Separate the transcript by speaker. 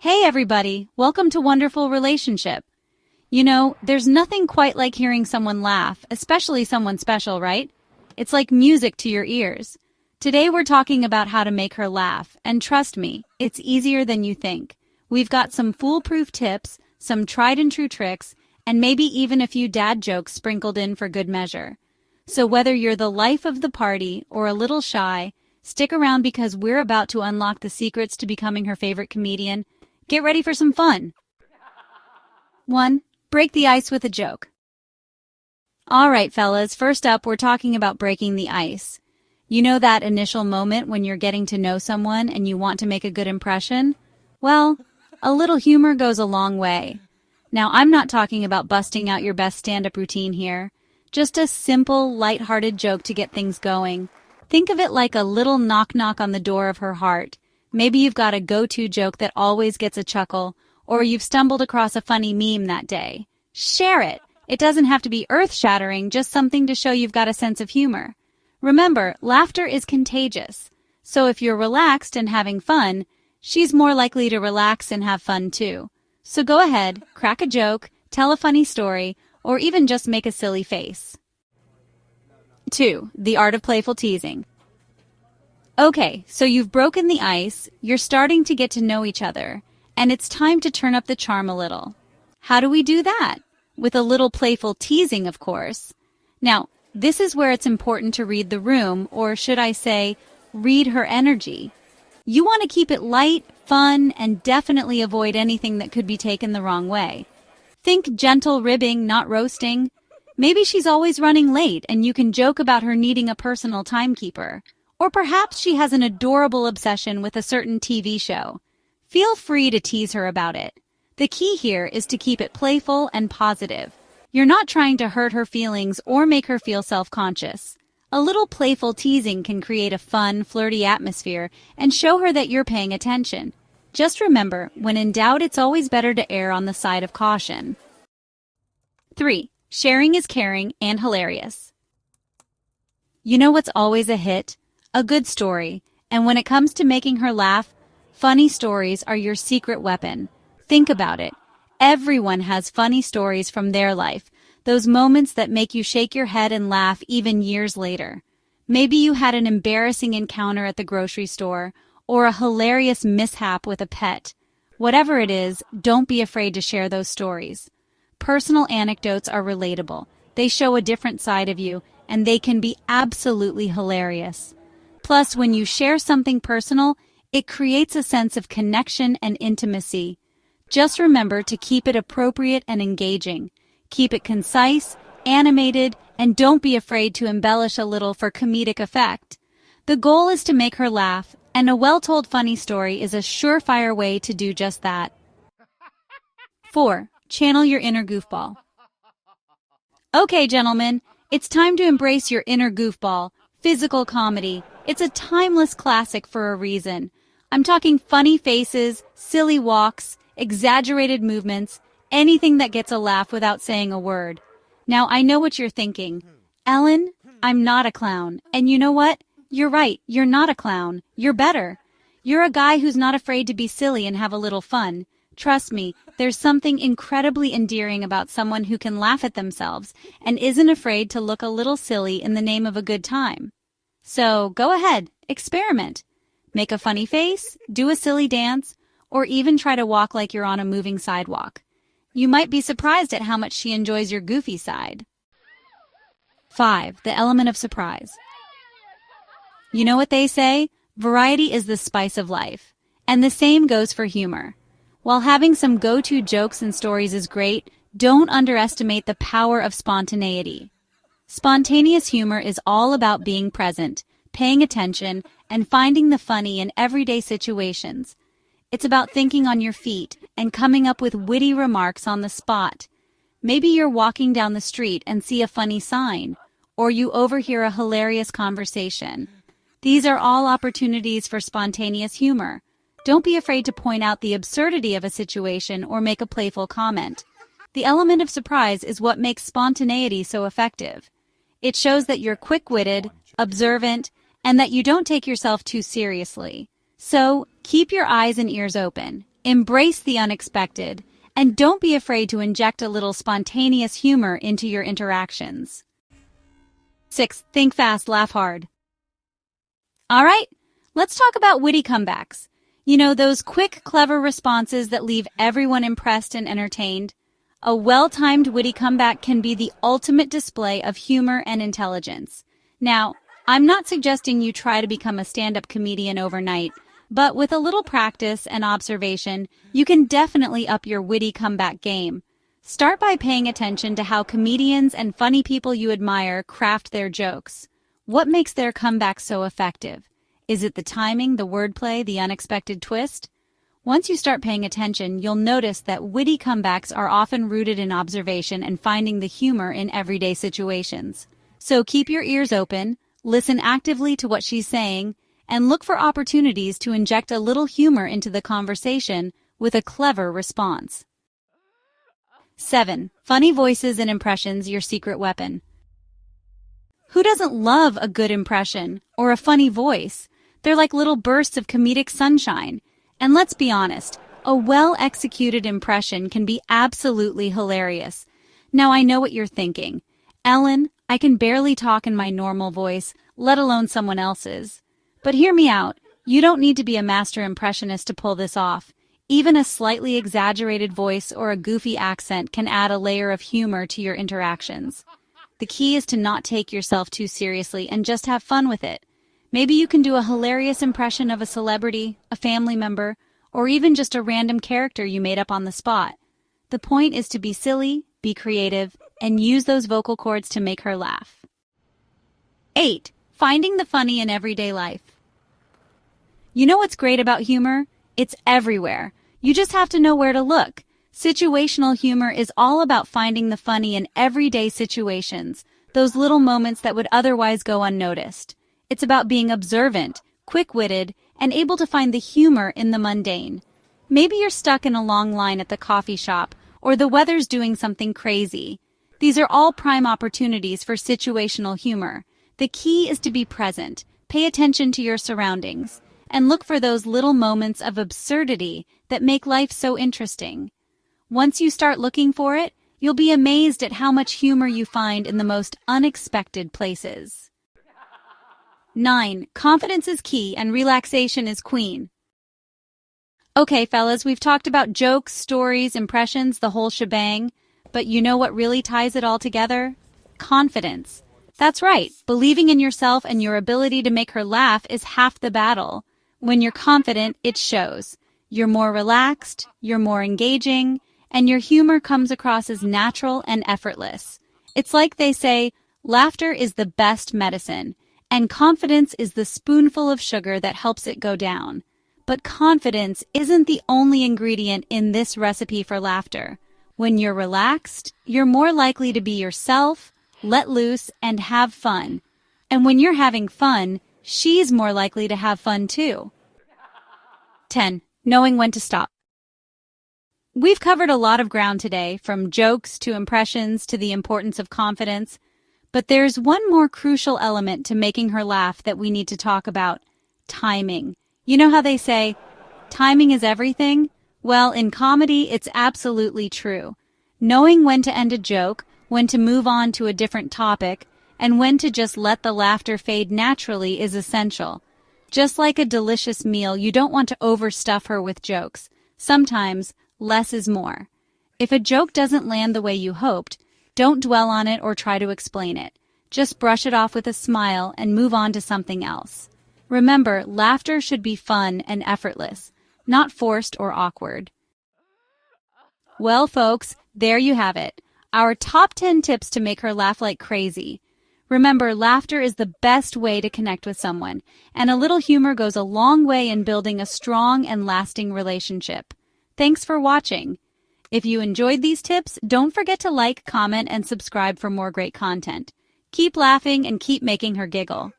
Speaker 1: Hey everybody, welcome to Wonderful Relationship. You know, there's nothing quite like hearing someone laugh, especially someone special, right? It's like music to your ears. Today we're talking about how to make her laugh, and trust me, it's easier than you think. We've got some foolproof tips, some tried and true tricks, and maybe even a few dad jokes sprinkled in for good measure. So whether you're the life of the party or a little shy, stick around because we're about to unlock the secrets to becoming her favorite comedian. Get ready for some fun. 1. Break the ice with a joke. Alright fellas, first up we're talking about breaking the ice. You know that initial moment when you're getting to know someone and you want to make a good impression? Well, a little humor goes a long way. Now I'm not talking about busting out your best stand-up routine here. Just a simple, light-hearted joke to get things going. Think of it like a little knock-knock on the door of her heart. Maybe you've got a go-to joke that always gets a chuckle, or you've stumbled across a funny meme that day. Share it. It doesn't have to be earth-shattering, just something to show you've got a sense of humor. Remember, laughter is contagious. So if you're relaxed and having fun, she's more likely to relax and have fun too. So go ahead, crack a joke, tell a funny story, or even just make a silly face. 2. The art of playful teasing. Okay, so you've broken the ice, you're starting to get to know each other, and it's time to turn up the charm a little. How do we do that? With a little playful teasing, of course. Now, this is where it's important to read the room, or should I say, read her energy. You want to keep it light, fun, and definitely avoid anything that could be taken the wrong way. Think gentle ribbing, not roasting. Maybe she's always running late and you can joke about her needing a personal timekeeper. Or perhaps she has an adorable obsession with a certain TV show. Feel free to tease her about it. The key here is to keep it playful and positive. You're not trying to hurt her feelings or make her feel self-conscious. A little playful teasing can create a fun, flirty atmosphere and show her that you're paying attention. Just remember, when in doubt, it's always better to err on the side of caution. 3. Sharing is caring and hilarious. You know what's always a hit? A good story. And when it comes to making her laugh, funny stories are your secret weapon. Think about it. Everyone has funny stories from their life, those moments that make you shake your head and laugh even years later. Maybe you had an embarrassing encounter at the grocery store, or a hilarious mishap with a pet. Whatever it is, don't be afraid to share those stories. Personal anecdotes are relatable. They show a different side of you, and they can be absolutely hilarious. Plus, when you share something personal, it creates a sense of connection and intimacy. Just remember to keep it appropriate and engaging. Keep it concise, animated, and don't be afraid to embellish a little for comedic effect. The goal is to make her laugh, and a well-told funny story is a surefire way to do just that. 4. Channel your inner goofball. Okay, gentlemen, it's time to embrace your inner goofball. Physical comedy. It's a timeless classic for a reason. I'm talking funny faces, silly walks, exaggerated movements, anything that gets a laugh without saying a word. Now, I know what you're thinking. Ellen, I'm not a clown. And you know what? You're right, you're not a clown. You're better. You're a guy who's not afraid to be silly and have a little fun. Trust me, there's something incredibly endearing about someone who can laugh at themselves and isn't afraid to look a little silly in the name of a good time. So go ahead, experiment. Make a funny face, do a silly dance, or even try to walk like you're on a moving sidewalk. You might be surprised at how much she enjoys your goofy side. 5. The element of surprise. You know what they say? Variety is the spice of life. And the same goes for humor. While having some go-to jokes and stories is great, don't underestimate the power of spontaneity. Spontaneous humor is all about being present, paying attention, and finding the funny in everyday situations. It's about thinking on your feet and coming up with witty remarks on the spot. Maybe you're walking down the street and see a funny sign, or you overhear a hilarious conversation. These are all opportunities for spontaneous humor. Don't be afraid to point out the absurdity of a situation or make a playful comment. The element of surprise is what makes spontaneity so effective. It shows that you're quick-witted, observant, and that you don't take yourself too seriously. So, keep your eyes and ears open. Embrace the unexpected, and don't be afraid to inject a little spontaneous humor into your interactions. 6. Think fast, laugh hard. All right, let's talk about witty comebacks. You know, those quick, clever responses that leave everyone impressed and entertained. A well-timed witty comeback can be the ultimate display of humor and intelligence. Now, I'm not suggesting you try to become a stand-up comedian overnight, but with a little practice and observation, you can definitely up your witty comeback game. Start by paying attention to how comedians and funny people you admire craft their jokes. What makes their comeback so effective? Is it the timing, the wordplay, the unexpected twist? Once you start paying attention, you'll notice that witty comebacks are often rooted in observation and finding the humor in everyday situations. So keep your ears open, listen actively to what she's saying, and look for opportunities to inject a little humor into the conversation with a clever response. 7. Funny voices and impressions, your secret weapon. Who doesn't love a good impression or a funny voice? They're like little bursts of comedic sunshine. And let's be honest, a well-executed impression can be absolutely hilarious. Now I know what you're thinking. Ellen, I can barely talk in my normal voice, let alone someone else's. But hear me out. You don't need to be a master impressionist to pull this off. Even a slightly exaggerated voice or a goofy accent can add a layer of humor to your interactions. The key is to not take yourself too seriously and just have fun with it. Maybe you can do a hilarious impression of a celebrity, a family member, or even just a random character you made up on the spot. The point is to be silly, be creative, and use those vocal cords to make her laugh. 8. Finding the funny in everyday life. You know what's great about humor? It's everywhere. You just have to know where to look. Situational humor is all about finding the funny in everyday situations, those little moments that would otherwise go unnoticed. It's about being observant, quick-witted, and able to find the humor in the mundane. Maybe you're stuck in a long line at the coffee shop, or the weather's doing something crazy. These are all prime opportunities for situational humor. The key is to be present, pay attention to your surroundings, and look for those little moments of absurdity that make life so interesting. Once you start looking for it, you'll be amazed at how much humor you find in the most unexpected places. 9. Confidence is key and relaxation is queen. Okay, fellas, we've talked about jokes, stories, impressions, the whole shebang. But you know what really ties it all together? Confidence. That's right. Believing in yourself and your ability to make her laugh is half the battle. When you're confident, it shows. You're more relaxed, you're more engaging, and your humor comes across as natural and effortless. It's like they say, laughter is the best medicine. And confidence is the spoonful of sugar that helps it go down. But confidence isn't the only ingredient in this recipe for laughter. When you're relaxed, you're more likely to be yourself, let loose, and have fun. And when you're having fun, she's more likely to have fun too. 10. Knowing when to stop. We've covered a lot of ground today, from jokes to impressions to the importance of confidence. But there's one more crucial element to making her laugh that we need to talk about: timing. You know how they say, timing is everything? Well, in comedy, it's absolutely true. Knowing when to end a joke, when to move on to a different topic, and when to just let the laughter fade naturally is essential. Just like a delicious meal, you don't want to overstuff her with jokes. Sometimes, less is more. If a joke doesn't land the way you hoped, don't dwell on it or try to explain it. Just brush it off with a smile and move on to something else. Remember, laughter should be fun and effortless, not forced or awkward. Well, folks, there you have it. Our top 10 tips to make her laugh like crazy. Remember, laughter is the best way to connect with someone, and a little humor goes a long way in building a strong and lasting relationship. Thanks for watching. If you enjoyed these tips, don't forget to like, comment, and subscribe for more great content. Keep laughing and keep making her giggle.